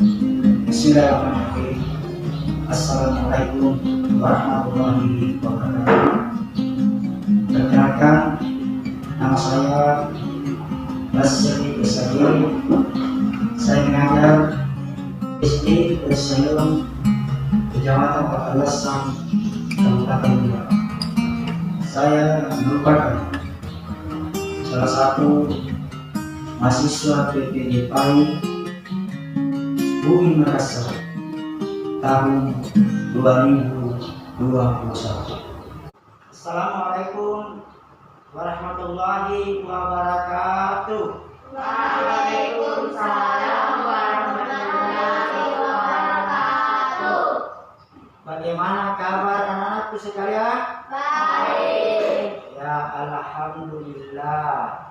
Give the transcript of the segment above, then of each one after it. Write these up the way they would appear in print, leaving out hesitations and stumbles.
Bismillahirrahmanirrahim. Assalamualaikum warahmatullahi wabarakatuh. Perkenalkan, nama saya Basri Besari. Saya mengajar SD Bersayung, Kecamatan Pakalasan, Kabupaten Bima. Saya merupakan salah satu mahasiswa PPD PAI UI Makassar tahun 2021. Assalamualaikum warahmatullahi wabarakatuh. Waalaikumsalam warahmatullahi wabarakatuh. Bagaimana kabar anak-anakku sekalian? Baik. Ya, alhamdulillah.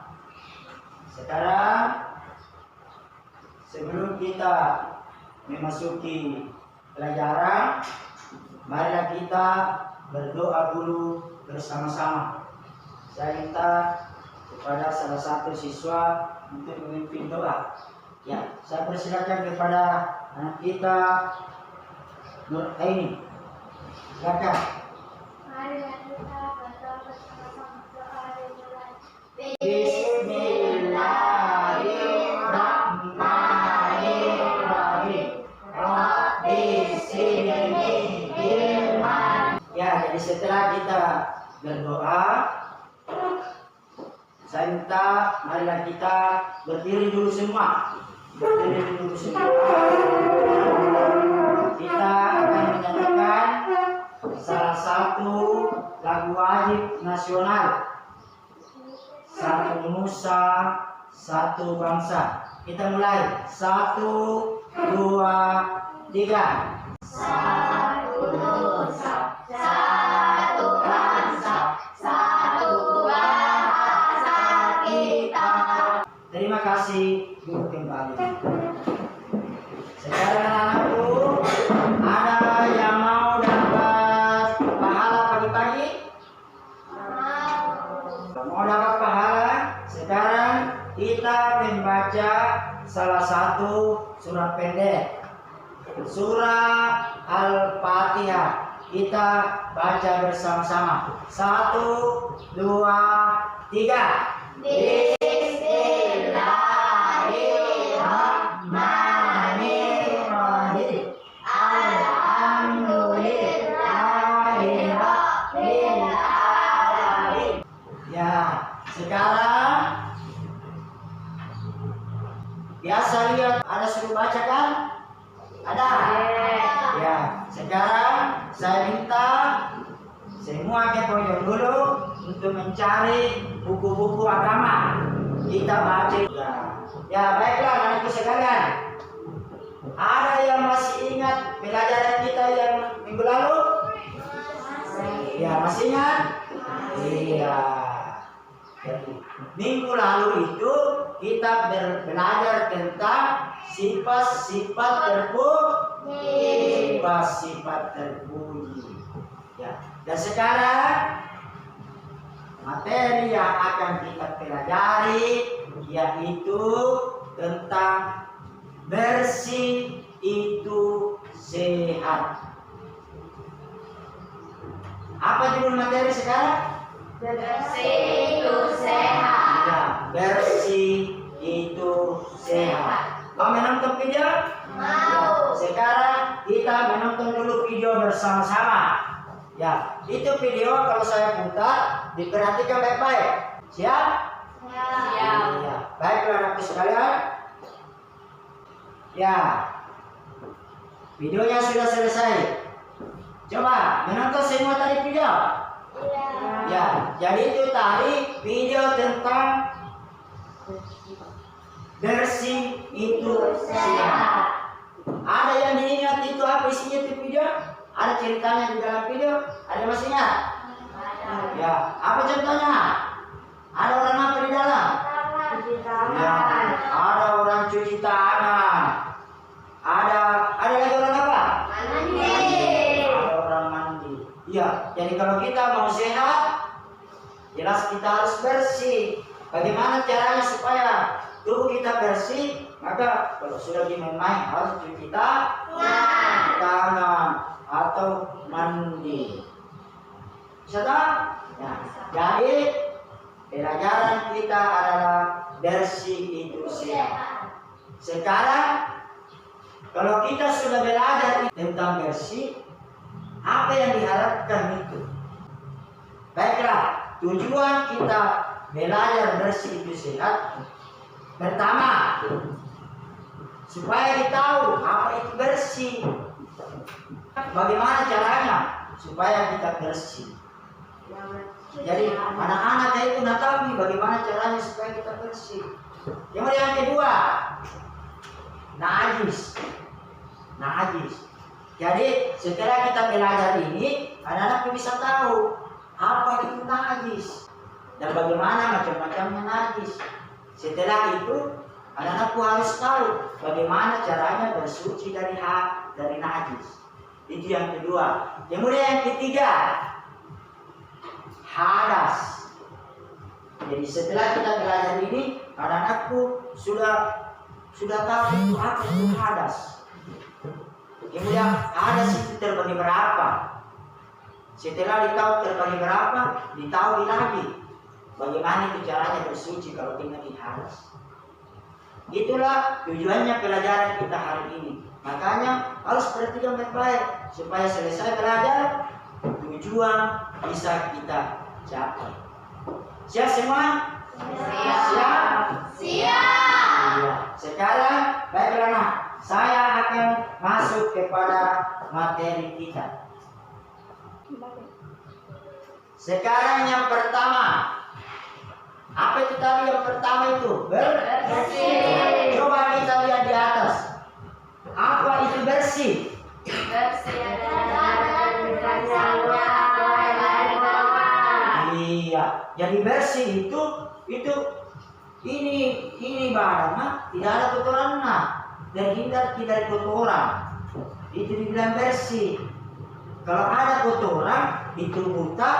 Sekarang sebelum kita memasuki pelajaran, marilah kita berdoa dulu bersama-sama. Saya minta kepada salah satu siswa untuk memimpin doa. Ya, saya persilakan kepada anak kita Nur Aini. Silakan. Marilah kita berdoa bersama-sama. Doa dimulai. Bismillahirrahmanirrahim. Rabbi zidni ilman. Ya, jadi setelah kita berdoa, saya minta marilah kita berdiri dulu semua. Berdiri dulu semua. Kita akan menyanyikan salah satu lagu wajib nasional. Satu Nusa, satu bangsa. Kita mulai. 1, 2, 3. Satu Nusa, satu bangsa, satu bahasa kita. Terima kasih. Duduk kembali. Sekarang anakku, ada yang mau dapat pahala pagi-pagi? Mau dapat pahala? Sekarang kita membaca salah satu surat pendek, surah Al-Fatihah. Kita baca bersama-sama. 1, 2, 3. Bismillahirrahmanirrahim. Alhamdulillahirrahmanirrahim. Ya, sekarang biasa lihat ada suruh baca kan? Ada? Ya, sekarang saya minta semua ke pojok dulu untuk mencari buku-buku agama. Kita baca. Ya, baiklah anakku sekalian. Ada yang masih ingat pelajaran kita yang minggu lalu? Ya, masih ingat? Iya. Jadi, minggu lalu itu kita belajar tentang sifat-sifat terpuji. Sifat-sifat terpuji. Ya. Dan sekarang materi yang akan kita pelajari yaitu tentang bersih itu sehat. Apa judul materi sekarang? Bersih itu sehat. Ya, bersih itu sehat. Mau menonton video? Mau. Sekarang kita menonton dulu video bersama-sama. Ya, itu video kalau saya putar diperhatikan baik-baik. Siap? Siap. Ya, baiklah anakku sekalian. Ya, videonya sudah selesai. Coba menonton semua tadi video. Ya, jadi itu tadi video tentang bersih itu sehat. Ada yang diingat itu apa isinya itu video? Ada ceritanya di dalam video? Ada masih ingat? Ya, apa contohnya? Ada orang apa di dalam? Ya, ada orang cuci tangan. Ada lagi orang apa? Ada orang mandi. Iya, jadi kalau kita mau sehat, jelas kita harus bersih. Bagaimana caranya supaya tubuh kita bersih? Maka kalau sudah main harus cuci tangan atau mandi. Bisa tak? Ya. Jadi pelajaran kita adalah bersih itu sehat. Sekarang kalau kita sudah belajar tentang bersih, apa yang diharapkan itu? Baiklah, tujuan kita belajar bersih itu sehat. Pertama, supaya kita tahu apa itu bersih. Bagaimana caranya supaya kita bersih? Jadi anak-anaknya itu nak tahu nih bagaimana caranya supaya kita bersih. Yang kedua, najis. Jadi setelah kita belajar ini, anak-anak bisa tahu apa itu najis dan bagaimana macam-macamnya najis. Setelah itu, anak-anakku harus tahu bagaimana caranya bersuci dari najis. Itu yang kedua. Kemudian yang ketiga, hadas. Jadi setelah kita belajar ini, anak-anakku sudah tahu itu apa itu hadas. Kemudian hadas itu terbagi berapa? Setelah ditahu terbagi berapa, ditahu lagi bagaimana itu caranya bersuci kalau tinggal di hadas. Itulah tujuannya pelajaran kita hari ini. Makanya harus perhatikan baik-baik supaya selesai belajar tujuan bisa kita capai. Siap semua? Siap. Iya. Sekarang baiklah nak, saya akan masuk kepada materi kita. Sekarang yang pertama, apa itu tadi yang pertama itu? Bersih. Coba kita lihat di atas. Apa itu bersih? Bersih adalah Iya. Jadi bersih itu ini badannya tidak ada kotorannya, terhindar dari kotoran. Itu dibilang bersih. Kalau ada kotoran di tubuh kita,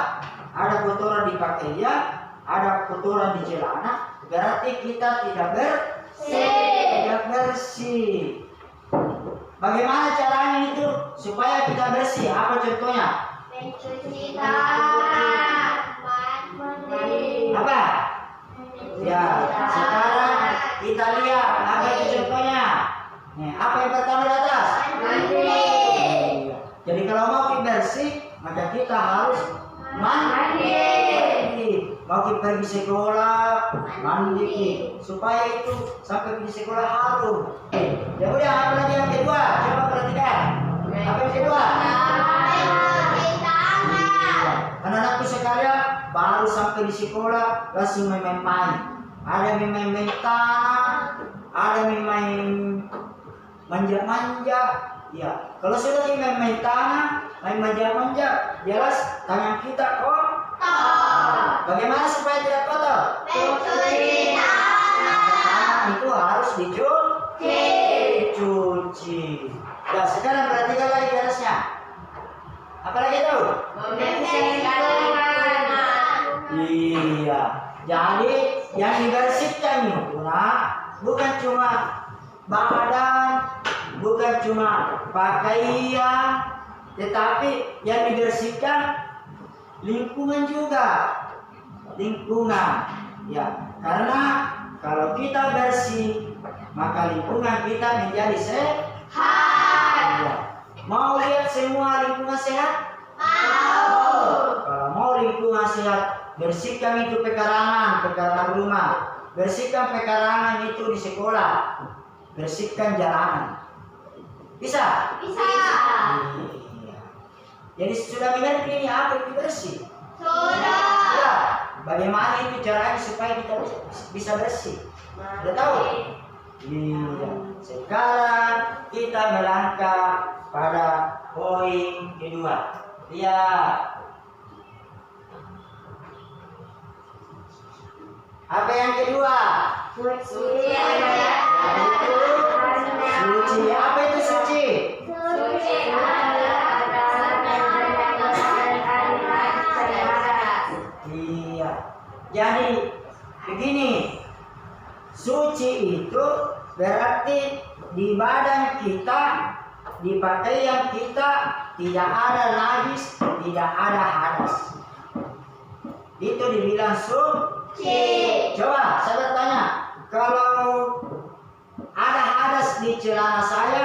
ada kotoran di pakaian, ada kotoran di celana, berarti kita tidak bersih. Bagaimana caranya itu supaya kita bersih? Apa contohnya? mencuci tangan, mandi. Apa? Ya, sekarang kita lihat apa itu contohnya. Nih, apa yang pertama di atas? Mandi. Jadi kalau mau bersih, maka kita harus mandi. Mau kita pergi sekolah, mandi. Supaya itu sampai pergi sekolah harum. Ya udah, apa lagi yang kedua? Coba perhatikan. Apa yang kedua? Mencuci tangan. Anak-anakku sekalian baru sampai di sekolah langsung main-main. Ada main tanah, ada main manja-manja. Ya, kalau sudah main tanah, main manja-manja, jelas tangan kita kotor. Bagaimana supaya tidak kotor? Mencuci tangan. Tangan itu harus dicuci. Ya, sekarang perhatikan lagi di atasnya. Apa lagi itu? Membersihkan lingkungan. Iya. Jadi yang dibersihkan itu bukan cuma badan, bukan cuma pakaian, tetapi yang dibersihkan lingkungan juga. Lingkungan. Ya, karena kalau kita bersih, maka lingkungan kita menjadi sehat. Ya. Mau lihat semua lingkungan sehat? Mau. Kalau mau lingkungan sehat, bersihkan itu pekarangan rumah, bersihkan pekarangan itu di sekolah, bersihkan jalanan. Bisa? Bisa. Iya. Jadi sudah mengerti ini apa itu bersih? Sudah. Ya. Bagaimana itu caranya supaya kita bisa bersih? Sudah tahu? Iya. Sekarang kita melangkah pada poin kedua. Lihat. Apa yang kedua? Suci. Itu suci. Apa itu suci? Suci adalah Iya. Jadi begini, suci itu berarti di badan kita, di pakaian kita tidak ada najis, tidak ada hadas. Itu dibilang suci. Coba saya bertanya, kalau ada hadas di celana saya,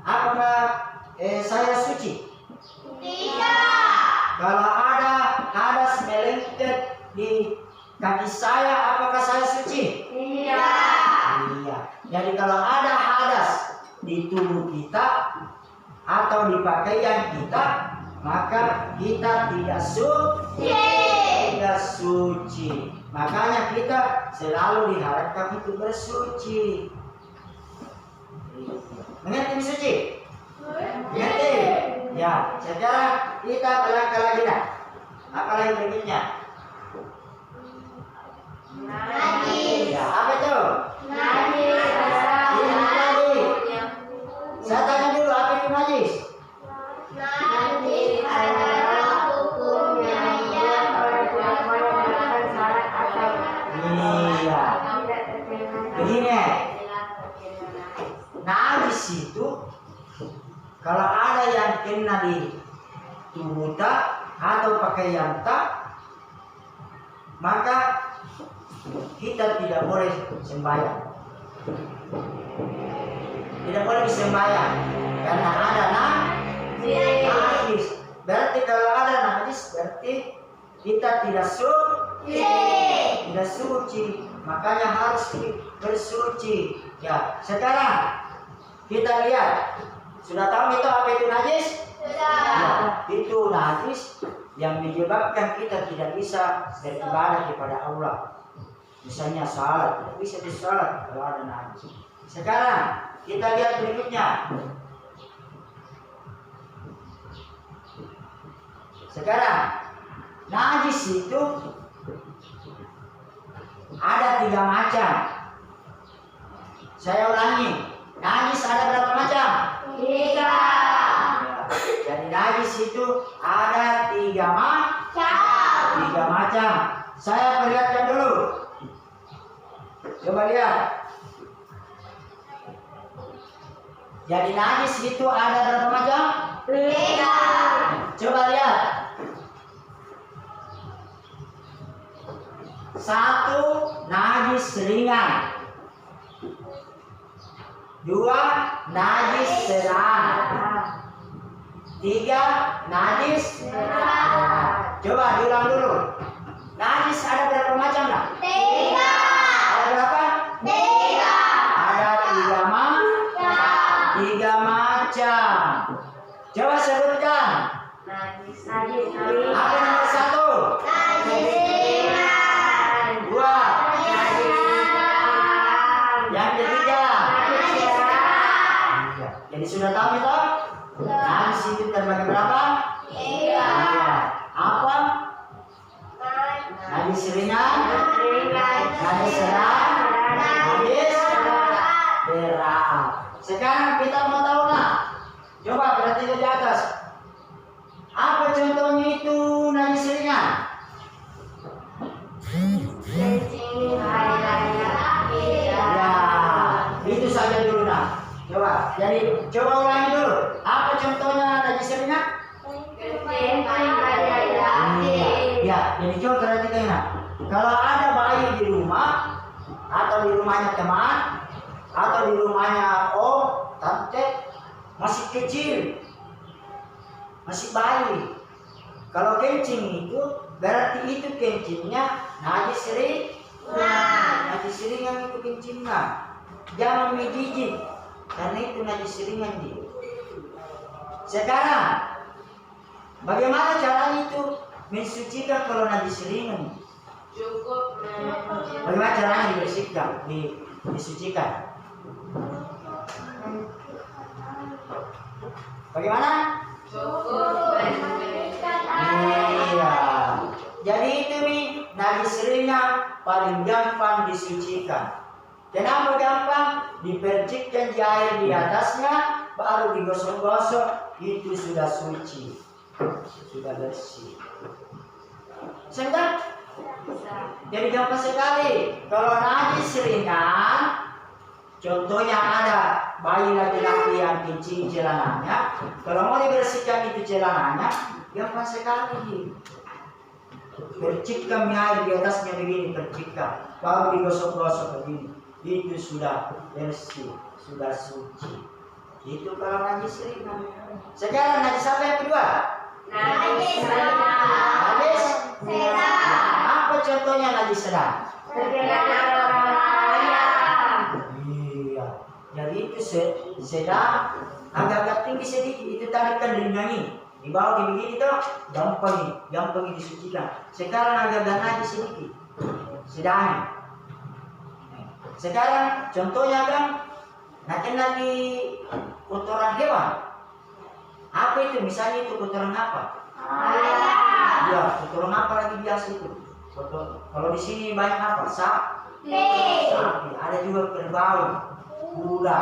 apakah saya suci? Tidak. Kalau ada hadas melengket di kaki saya, apakah saya suci? Tidak. Iya. Jadi kalau ada hadas di tubuh kita atau di pakaian kita, maka kita tidak suci. Tidak suci. Makanya kita selalu diharapkan itu bersuci. Mengerti suci? Mengerti? Ya, sekarang kita melangkah lagi dah. Apa lagi berikutnya? Najis. Ya, apa itu? Najis. Ini tadi. Saya tanya dulu, apa itu najis? Najis adalah hukumnya yang berdasarkan syarat atau Iya. Begini, najis itu kalau ada yang kena di tubuh tak atau pakaian tak, maka kita tidak boleh sembahyang. Tidak boleh sembahyang karena ada najis. Berarti kalau ada najis, berarti kita tidak suci. Tidak suci. Makanya harus bersuci. Ya, sekarang kita lihat. Sudah tahu itu apa itu najis? Ya, itu najis yang menyebabkan kita tidak bisa beribadah kepada Allah. Misalnya salat, tidak bisa disalat kalau ada najis. Sekarang kita lihat berikutnya. Sekarang najis itu ada 3 macam. Saya ulangi, najis ada berapa macam? 3. Jadi najis itu ada 3 macam. Saya perlihatkan dulu. Coba lihat. Jadi najis itu ada berapa macam? 3. Coba lihat. 1, najis ringan. 2, najis sedang. 3, najis berat. Coba diulang dulu. Najis ada berapa macam lah? 3. Ada berapa? 3. Ada 3 macam. Coba sebutkan. Najis Apa nomor 1? Najis ringan. 2. Najis sedang. Yang ketiga. Najis berat. Jadi sudah tahu itu? Najis itu terbagi berapa? 3. Apa? Najis ringan, najis sedang, najis berat. Sekarang kita mau tahu lah. Coba perhatikan di atas. Apa contohnya itu najis ringan? Kencing, air Ya, itu saja dulu nah. Coba. Jadi coba ulangi dulu. Apa contohnya najis ringan? Ya, jadi coba perhatikan nah. Kalau ada bayi di rumah atau di rumahnya teman atau di rumahnya om, tante masih kecil, masih bayi. Kalau kencing itu berarti itu kencingnya najis ringan. Najis ringan itu kencingnya. Jangan menjijik karena itu najis ringan dia. Sekarang bagaimana caranya itu mensucikan kalau najis ringan? Cukup Bagaimana caranya dibersihkan, disucikan? Bagaimana? Iya. Jadi itu nih najis ringan paling gampang disucikan. Kenapa gampang? Dipercikkan air di atasnya, baru digosok-gosok, itu sudah suci, sudah bersih. Sedang? Jadi gampang sekali. Kalau najis ringan, Contohnya ada bayi laki-laki yang kencing celananya. Kalau mau dibersihkan itu celananya, gampang sekali. Percikkan air di atasnya begini, percikkan. Baru digosok-gosok begini. Itu sudah bersih, sudah suci. Itu kalau najis ringan. Sekarang najis apa yang kedua? Najis sedang. Najis Sedang. apa contohnya najis sedang? Kegiatan orang kaya. Iya. Jadi itu sedang agak-agak tinggi sedikit. Itu tarikan ringangi. Di bawah begini tuh gampang disucikan. Sekarang agak-agak najis sedikit. Sedang. Sekarang contohnya kan nanti kotoran hewan. Apa itu? Misalnya itu kotoran apa? Ayam. Ya, kotoran apa lagi biasa itu? Kalau di sini banyak apa? Sapi. Ada juga kerbau, kuda.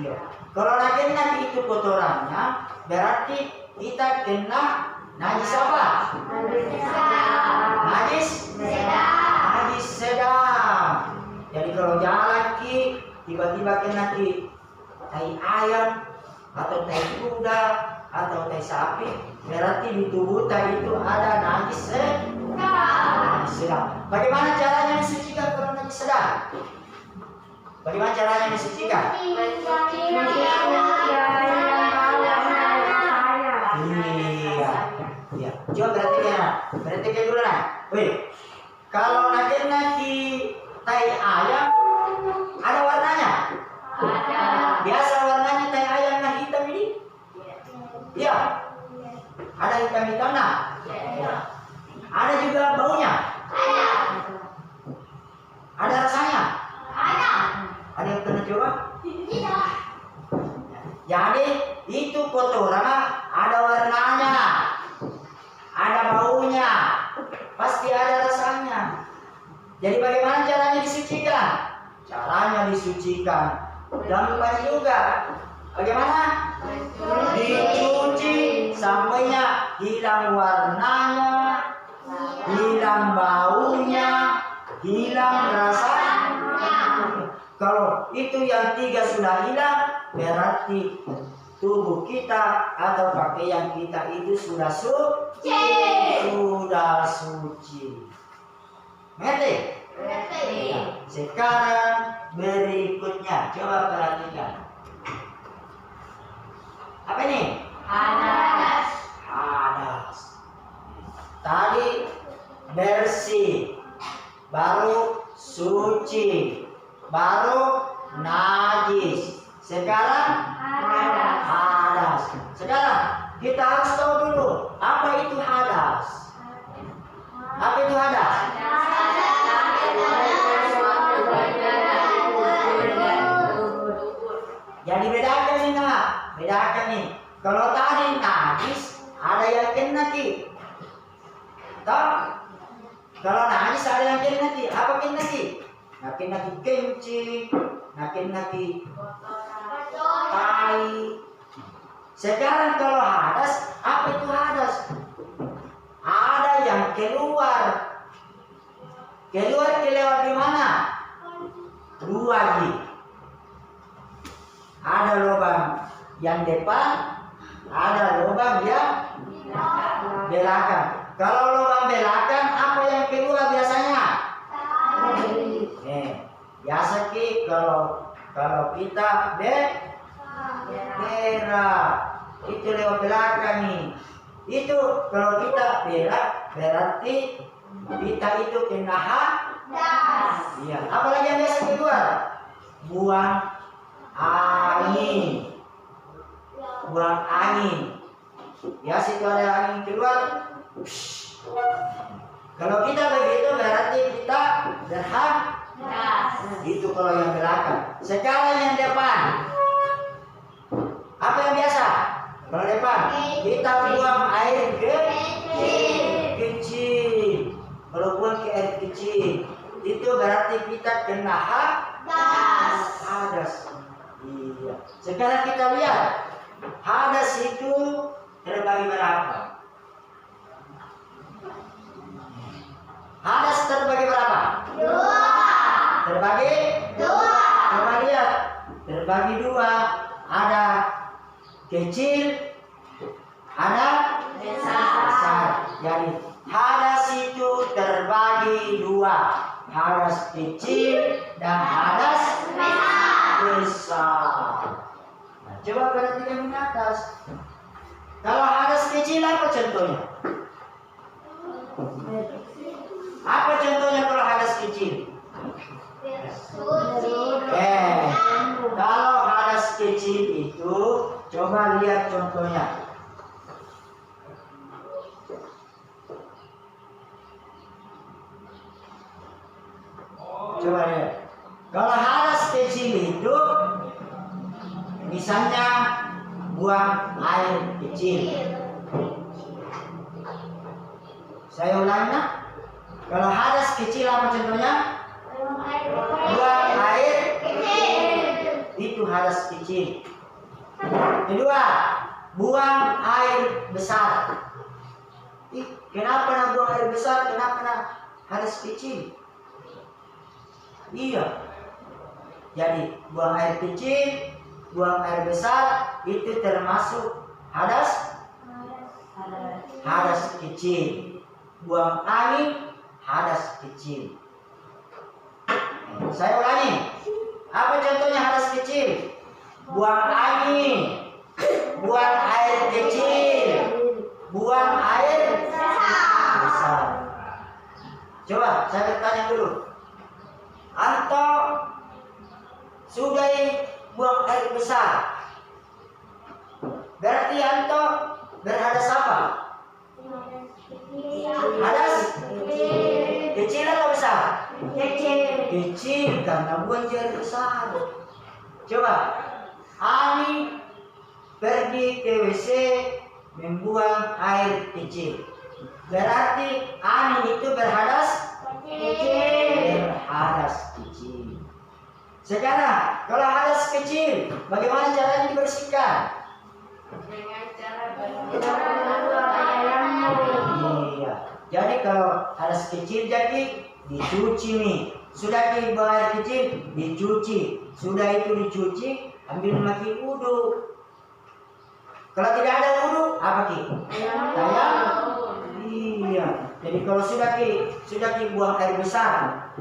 Iya. Kalau nanti itu kotorannya, berarti kita kena najis apa? Najis sedang. Jadi kalau jalan tiba-tiba kena tai ayam atau tai kuda atau tai sapi, berarti di tubuh tai itu ada najis sedang. Bagaimana caranya disucikan kalau najis sedang? Bagaimana caranya disucikan? Iya. Coba perhatikan dulu nah. Wih, kalau nanti tai ayam ada warnanya? Ada. Biasa warnanya tai ayam yang hitam ini? Iya. Ada hitam-hitamnya? Ada juga baunya? Ada rasanya? Ada yang pernah coba? Jadi itu kotoran ada warnanya, ada baunya, pasti ada rasanya. Jadi bagaimana caranya disucikan? Caranya disucikan gampang juga. Bagaimana? Dicuci sampainya hilang warnanya, hilang baunya, hilang rasanya. Kalau itu yang tiga sudah hilang, berarti tubuh kita atau pakaian kita itu sudah suci. Ngerti? Sekarang berikutnya coba perhatikan. Apa ini? Hadas. Tadi bersih, baru suci, baru najis. Sekarang hadas. Sekarang kita harus tahu dulu apa itu hadas. Apa itu hadas? Jadi bedakan nih nak, bedakan nih. Kalau tadi najis ada yang kena ki. Tahu? Kalau najis ada yang kena ki. Apa kena ki? Nah kena ki kencing, nah kena ki tai. Sekarang kalau hadas, apa itu hadas? Ada yang keluar di mana? Dua ji. Ada lubang yang depan, ada lubang yang belakang. Kalau lubang belakang, apa yang keluar biasanya? Biasa ki kalau kita berak itu lewat belakang nih. Itu kalau kita berak berarti kita itu kena hadas. Iya. Apalagi yang biasa keluar? Buang angin. Ya situ ada angin keluar. Kalau kita begitu berarti kita berhadas. Itu kalau yang belakang. Sekarang yang depan. Apa yang biasa? Kalau depan kita buang air kecil. Kalau buang ke air kecil itu berarti kita kena hadas. Iya. Sekarang kita lihat hadas itu terbagi berapa? Hadas terbagi berapa? 2. Terbagi 2. Coba lihat terbagi dua, ada kecil, ada besar. Jadi hadas itu terbagi dua, hadas kecil dan hadas besar. Nah, coba perhatikan di atas. Kalau hadas kecil apa contohnya? Apa contohnya kalau hadas kecil? Kalau hadas kecil itu, coba lihat contohnya. Coba lihat. Kalau hadas kecil itu, misalnya buang air kecil. Saya ulangi, nah. Kalau hadas kecil apa contohnya? Buang air kecil. Itu hadas kecil. Kedua, buang air besar. Kenapa nak buang air besar? Kenapa nak hadas kecil? Iya. Jadi buang air kecil, buang air besar itu termasuk hadas kecil. Buang angin hadas kecil. Saya ulangi. Apa contohnya hadas kecil? Buang angin, buang air kecil, buang air besar. Coba saya bertanya dulu. Anto sudah buang air besar, berarti Anto berhadas apa? Hadas kecil atau besar? Kecil karena buang air besar. Coba Ani pergi ke WC membuang air kecil, berarti Ani itu berhadas kecil. Sekarang kalau hadas kecil, bagaimana caranya dibersihkan? Dengan cara Iya. Jadi kalau hadas kecil jadi dicuci nih. Sudah dibuang air kecil, dicuci. Sudah itu dicuci, ambil maki wudhu. Kalau tidak ada wudhu, apa ki? Tayamum. Iya. Jadi kalau sudah dibuang air besar,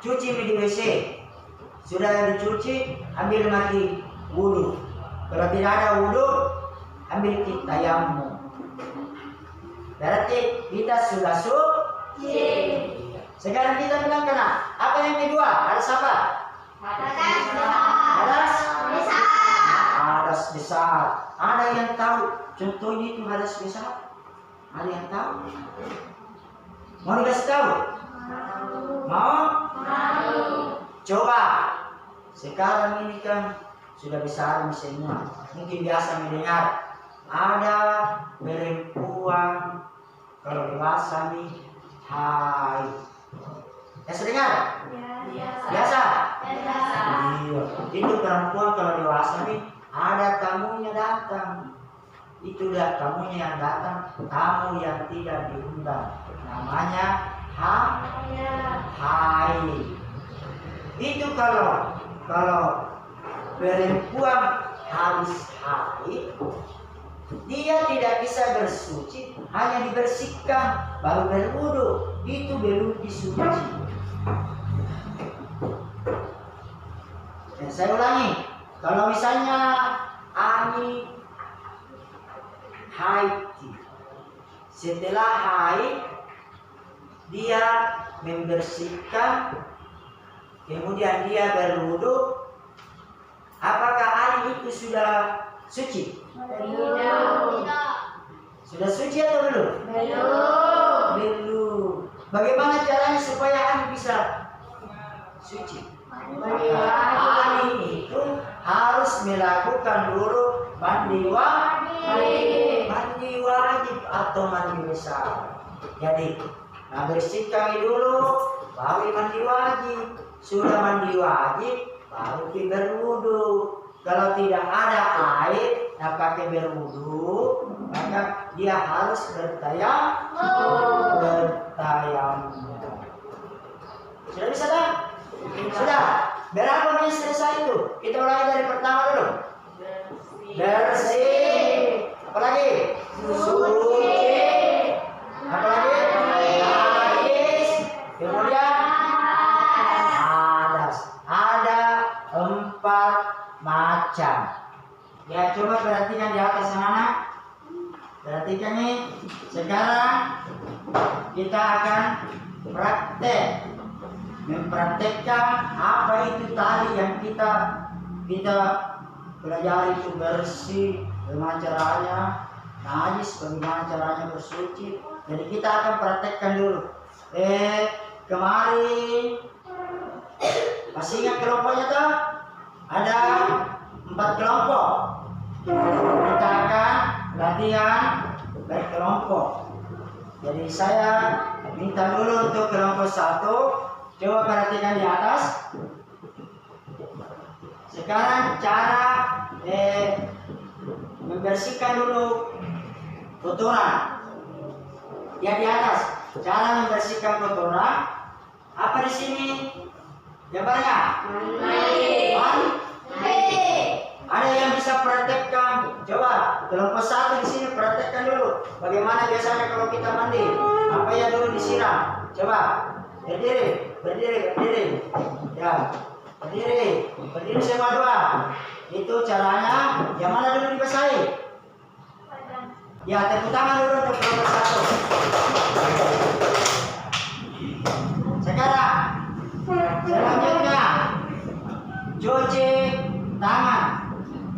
cuci di WC. Sudah dicuci, ambil maki wudhu. Kalau tidak ada wudhu, ambil tayamum. Berarti kita sudah suci. Sekarang kita bilang kena. Apa yang kedua? Hadas apa? Hadas besar. Ada yang tahu contohnya itu hadas besar? Ada yang tahu? Mau dikasih tahu? Mau? Coba. Sekarang ini kan sudah besar semua. Mungkin biasa mendengar ada perempuan kalau dewasa nih hai. Ya dengar? Biasa? Iya. Itu perempuan kalau dewasa nih ada tamunya datang. Itu dah tamunya yang datang, tamu yang tidak diundang. Namanya hai. Itu kalau perempuan habis haid, dia tidak bisa bersuci, hanya dibersihkan baru berwudu. Itu belum disuci. Dan saya ulangi, kalau misalnya Ani haid, setelah haid dia membersihkan, kemudian dia berwudu, apakah Ani itu sudah suci? Sudah suci atau belum? Belum. Bagaimana caranya supaya Ani bisa suci? Ani itu harus melakukan dulu mandi wajib atau mandi besar. Jadi, bersihkan dulu, baru mandi wajib. Sudah mandi wajib, baru berwudu. Kalau tidak ada air, pakai berwudu, maka dia harus bertayamum. Sudah bisa dah? Sudah. Berapa selesai itu? Kita ulangi dari pertama dulu. Bersih. Apalagi? Suci. Apalagi? Najis. Kemudian hadas. Ada 4 macam. Ya, coba perhatikan di atas anak-anak. Perhatikan nih. Sekarang kita akan mempraktekkan apa itu tadi yang kita pelajari, itu bersih, bagaimana caranya, najis, bagaimana caranya bersuci. Jadi kita akan praktekkan dulu. Kemarin masih ingat kelompoknya tuh? Ada 4 kelompok. Kita akan latihan berkelompok. Jadi saya minta dulu untuk kelompok 1. Coba perhatikan di atas. Sekarang cara membersihkan dulu kotoran. Ya, di atas. Cara membersihkan kotoran. Apa di sini? Gambarnya? Ada yang bisa praktekkan? Coba kelompok 1 di sini praktekkan dulu. Bagaimana biasanya kalau kita mandi? Apa ya dulu disiram? Coba berdiri. Ya, berdiri semua dua. Itu caranya. Yang mana dulu dibasahi? Ya, tepuk tangan dulu untuk kelompok 1. Sekarang selanjutnya cuci tangan.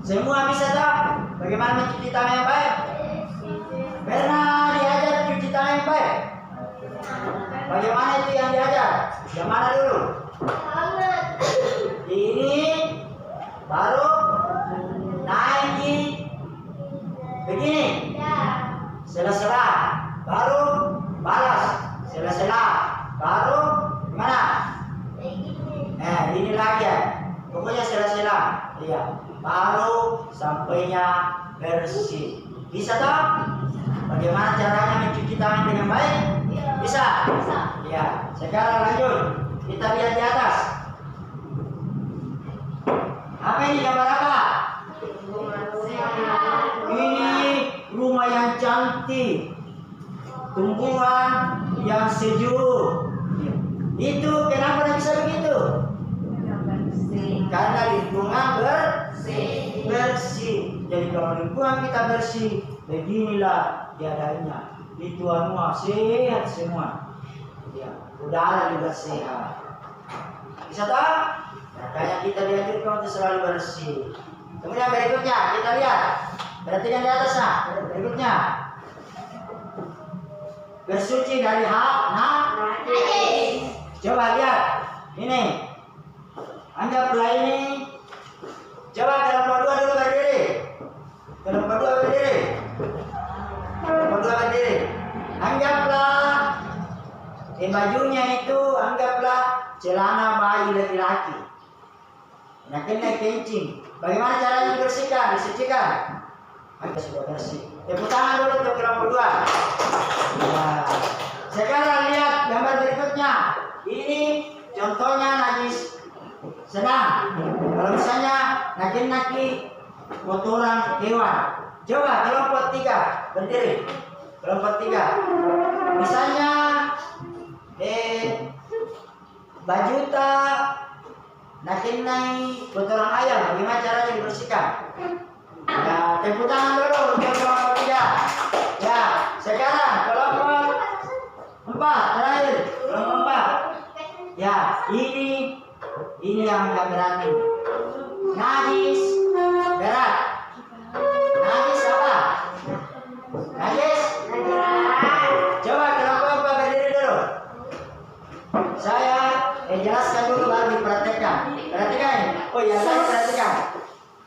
Semua bisa tahu bagaimana mencuci tangan yang baik? Pernah diajar cuci tangan yang baik? Bagaimana itu yang diajar? Yang mana dulu? Ini baru naik di begini. Sela-sela baru balas. Sela-sela baru gimana? Ini lagi ya. Pokoknya sela-sela. Iya. Baru sampainya bersih. Bisa toh? Bagaimana caranya mencuci tangan dengan baik? Bisa? Ya. Sekarang lanjut. Kita lihat di atas. Apa ini, gambar apa? Ini rumah yang cantik. Tumbuhan yang sejuk. Itu kenapa bisa begitu? Karena lingkungan bersih. Jadi kalau lingkungan kita bersih, beginilah keadaannya. Itu semua sehat semua. Ya, udara juga sehat. Bisa tahu? Makanya kita dianjurkan untuk selalu bersih. Kemudian berikutnya kita lihat. Perhatikan di atasnya. Berikutnya bersuci dari najis. Coba lihat. Ini. Anggaplah ini. Coba kelompok 2 dulu berdiri. Kelompok 2 berdiri. Kelompok 2 berdiri. Anggaplah bajunya itu, anggaplah celana bayi laki-laki. Nah, kena kencing. Bagaimana caranya dibersihkan? Disucikan. Sudah bersih. Tepuk tangan dulu untuk kelompok 2. Nah, sekarang lihat gambar berikutnya. Ini contohnya najis sedang. Kalau misalnya naki-naki kotoran hewan. Coba kelompok 3 berdiri. Kelompok 3. Misalnya baju tak naki-naki kotoran ayam. Bagaimana caranya dibersihkan? Ya, tepuk tangan dulu untuk kelompok 3. Ya, sekarang kelompok 4 terakhir. Kelompok 4. Ya, ini yang agak berani. Najis berat. Najis apa? Najis. Coba kelompok 4 berdiri dulu. Saya jelaskan dulu baru dipraktekkan. Perhatikan. Oh ya, saya perhatikan.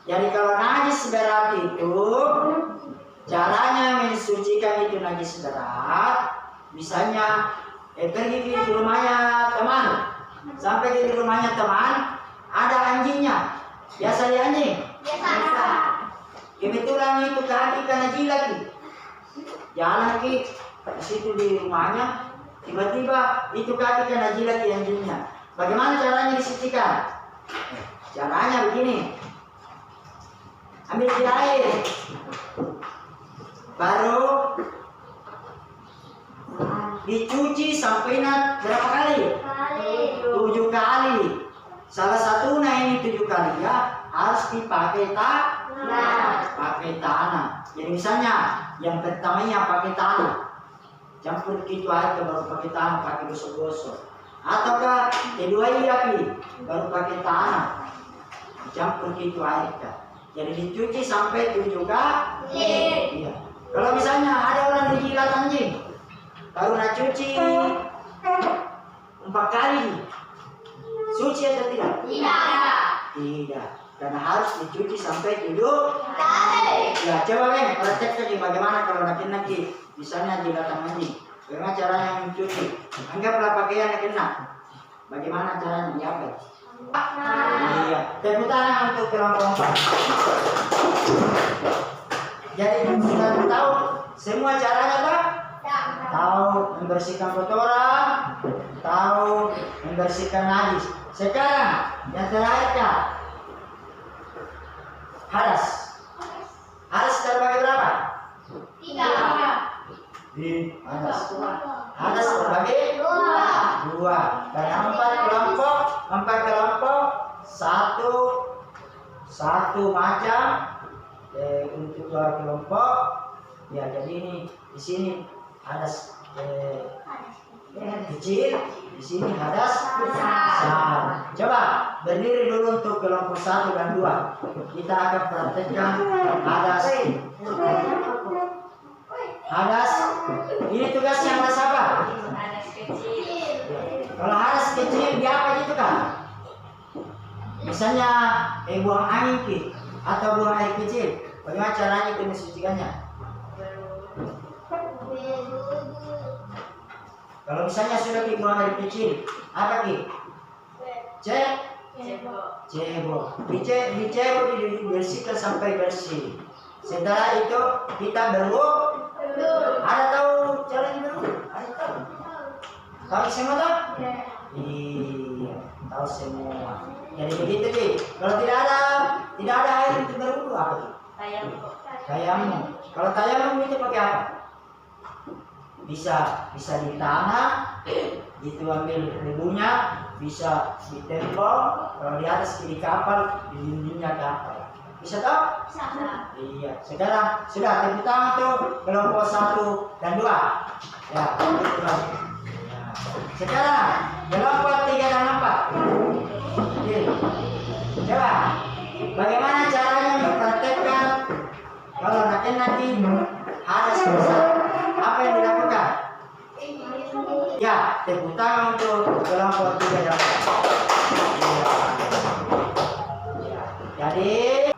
Jadi kalau najis berat itu caranya mensucikan itu najis berat. Misalnya pergi di rumahnya teman. Sampai di rumahnya teman ada anjingnya. Biasa dia anjing? Biasa. Kebetulan itu kaki kena jilat. Jalan lagi di situ di rumahnya, tiba-tiba itu kaki kena jilat di anjingnya. Bagaimana caranya disucikan? Caranya begini. Ambil air. Baru dicuci sampai berapa kali? 7 kali. Salah satu ini 7 kali ya harus dipakai pakai tanah. Jadi misalnya yang pertamanya pakai tanah, campur gitu aja baru pakai tanah, pakai gosok-gosok. Ataukah kedua lagi baru pakai tanah, campur gitu aja. Jadi dicuci sampai 7 kali. Iya. Kalau misalnya ada orang dijilat anjing, baru nak cuci 4 kali, suci atau tidak? Tidak, karena harus dicuci sampai 7 kali. Ya coba praktek lagi bagaimana kalau nanti misalnya jilatan anjing, bagaimana caranya mencuci? Anggaplah pakaian yang kena, bagaimana caranya diambil? Iya, tepuk tangan untuk kelompok 4. Jadi sudah tahu semua caranya tak? Tahu membersihkan kotoran, tahu membersihkan najis. Sekarang yang terakhir Kak, hadas. Hadas terbagi berapa? 3. Hadas terbagi 2. Dan 4 kelompok, satu macam. Untuk 2 kelompok. Ya jadi ini di sini hadas kecil, di sini hadas besar. Coba berdiri dulu untuk kelompok 1 dan 2. Kita akan praktekkan hadas. Ini tugasnya hadas apa? Hadas kecil. Kalau hadas kecil dia apa gitu kan? Misalnya buang angin atau buang air kecil. Bagaimana caranya itu mensucikannya? Kalau misalnya sudah dibuang air kecil, apa ki? Cebok. Dicebok dibersihkan sampai bersih. Setelah itu kita berwudu. Ada tahu caranya berwudu? Ada tahu? Tahu semua tak? Iya, tahu semua. Jadi begitu ki. Kalau tidak ada air untuk berwudu apa ki? Tayamum. Kalau tayamum itu pakai apa? Bisa di tanah, itu ambil debunya, bisa di tembok, kalau di atas di kapal, di dindingnya kapal. Bisa toh? Bisa. Iya. Sekarang sudah tepuk tangan tuh kelompok 1 dan 2. Ya, gitu kan. Nah, sekarang kelompok 3 dan 4. Oke. Coba, bagaimana caranya mempraktekkan kalau nanti hadas besar? Apa yang dilakukan? Ya, tepuk tangan untuk kelompok 3 dan 4. Jadi,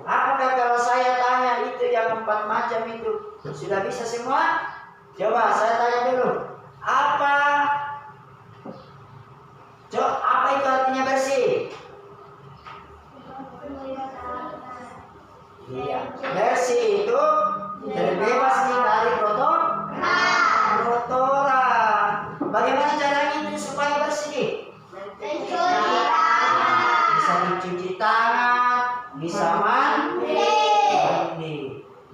apakah kalau saya tanya itu yang 4 macam itu sudah bisa semua? Coba saya tanya dulu. Apa itu artinya bersih? Iya, bersih itu terbebas dari kotoran. Bagaimana caranya itu supaya bersih? Bisa dicuci tangan, bisa mandi.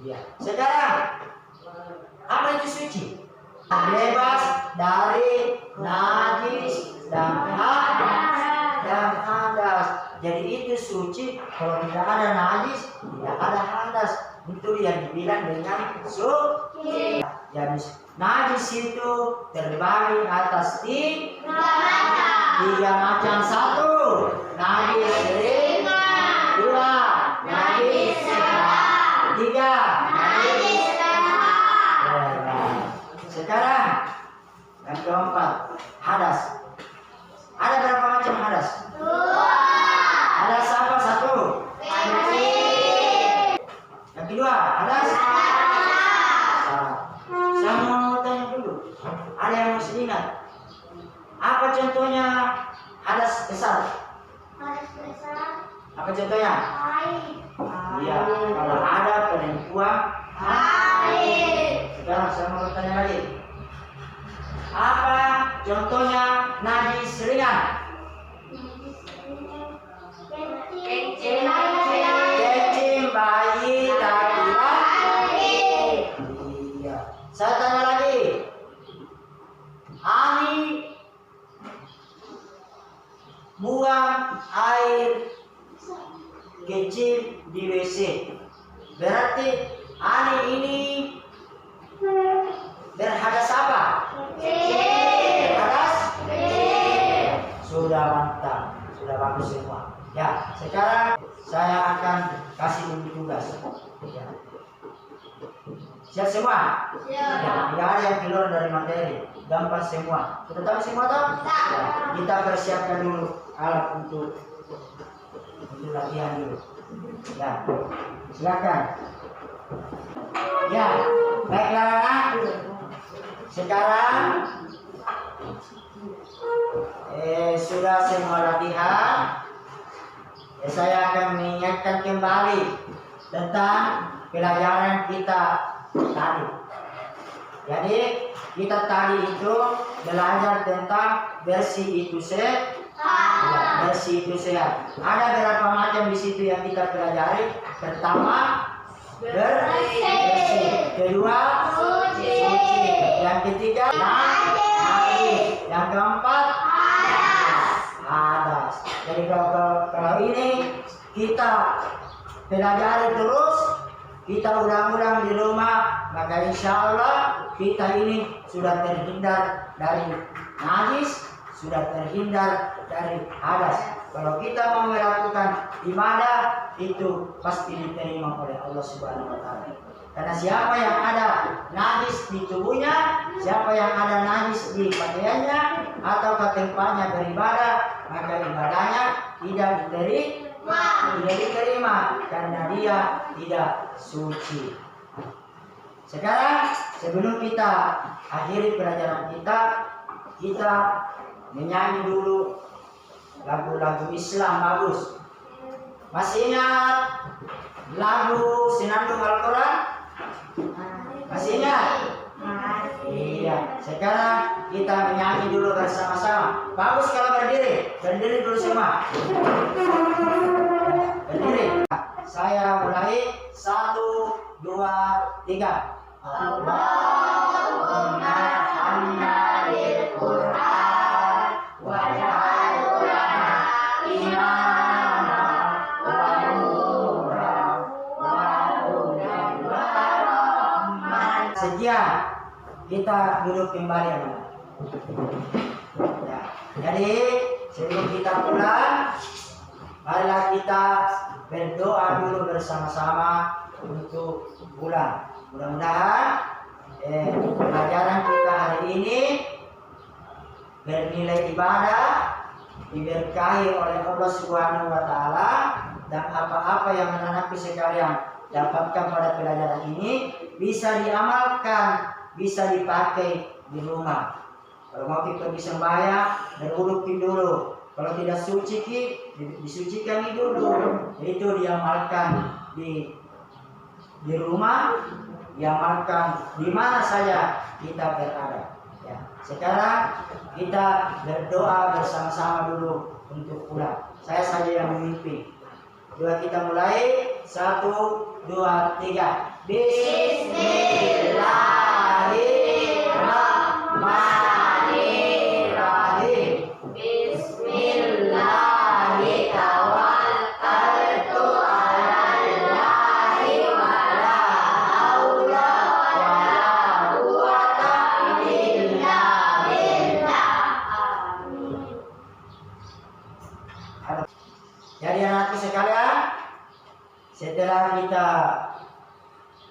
Ya. Sekarang apa itu suci? Bebas dari najis dan hadas. Jadi itu suci. Kalau tidak ada najis, tidak ada hadas. Itu yang dibilang dengan suci. Jadi najis itu terbagi atas 3 macam. 1, najis ringan. 2, najis sedang. 3, najis berat. Sekarang yang keempat, hadas. Ada berapa macam hadas? 2. Hadas apa? 1. Yang kedua, hadas. Saya mau tanya dulu, ada yang masih ingat? Apa contohnya hadas besar? Apa contohnya? Iya, kalau ada perempuan sekarang saya mau bertanya lagi. Apa contohnya najis ringan? Kencing bayi laki-laki. Iya. Saya tanya lagi. Ani buang air kecil di WC. Berarti Ani ini berhadas apa? Berhadas? Sudah mantap, sudah bagus semua. Ya, sekarang saya akan kasih tugas. Ya. Siap semua? Ya, tidak ada yang keluar dari materi. Gampang semua. Sudah tahu semua toh? Ya, kita persiapkan dulu alat untuk latihan dulu. Ya, silakan. Ya, baiklah anak. Sekarang sudah semua latihan. Saya akan mengingatkan kembali tentang pelajaran kita tadi. Jadi kita tadi itu belajar tentang bersih itu sehat. Ya, bersih itu sehat. Ada berapa macam di situ yang kita pelajari? Pertama, bersih. Kedua, suci. Yang ketiga, najis. Yang keempat, hadas. Jadi kalau ini kita pelajari terus, kita ulang-ulang di rumah, maka insya Allah kita ini sudah terhindar dari najis, sudah terhindar dari hadas. Kalau kita mau melakukan ibadah itu pasti diterima oleh Allah Subhanahu wa taala. Karena siapa yang ada najis di tubuhnya, siapa yang ada najis di pakaiannya atau ke tempatnya beribadah, maka ibadahnya tidak diterima karena dia tidak suci. Sekarang sebelum kita akhiri pelajaran kita menyanyi dulu lagu-lagu Islam bagus. Masih ingat lagu Senandung Al-Quran? Masih ingat? Iya. Sekarang kita menyanyi dulu bersama-sama. Bagus kalau berdiri. Berdiri dulu semua. Berdiri. Saya mulai. 1, 2, 3. Allahumma hamna lil Qur'an wa ja'alhu lana imama wa nuran wa hudan wa rahman. Sekian, kita duduk kembali ya. Jadi sebelum kita pulang, marilah kita berdoa dulu bersama-sama untuk pulang. Mudah-mudahan pelajaran kita hari ini bernilai ibadah, diberkahi oleh Allah Subhanahu wa taala, dan apa-apa yang anak-anakku sekalian dapatkan pada pelajaran ini bisa diamalkan, bisa dipakai di rumah. Kalau mau kita bisa sembahyang, berwudu dulu. Kalau tidak suci, disucikan dulu. Itu diamalkan di rumah, diamalkan di mana saja kita berada. Ya. Sekarang kita berdoa bersama-sama dulu untuk pulang. Saya saja yang memimpin. Doa kita mulai. 1, 2, 3. Bismillahirrahmanirrahim. Bismillahi tawakkaltu 'alallahi wa la haula wa la quwwata illa billah. Amin. Jadi anak-anakku sekalian, setelah kita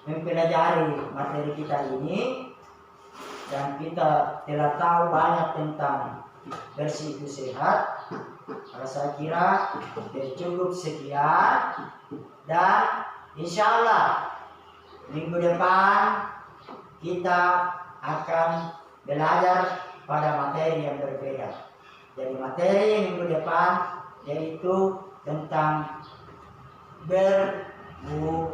mempelajari materi kita ini dan kita telah tahu banyak tentang bersih itu sehat, maka saya kira cukup sekian, dan insya Allah minggu depan kita akan belajar pada materi yang berbeda. Jadi materi minggu depan yaitu tentang berwudu.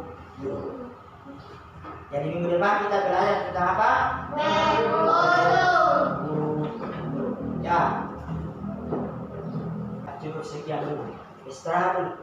Jadi minggu depan kita belajar tentang apa? Berwudu. Ya. Cukup sekian dulu. Istirahat dulu.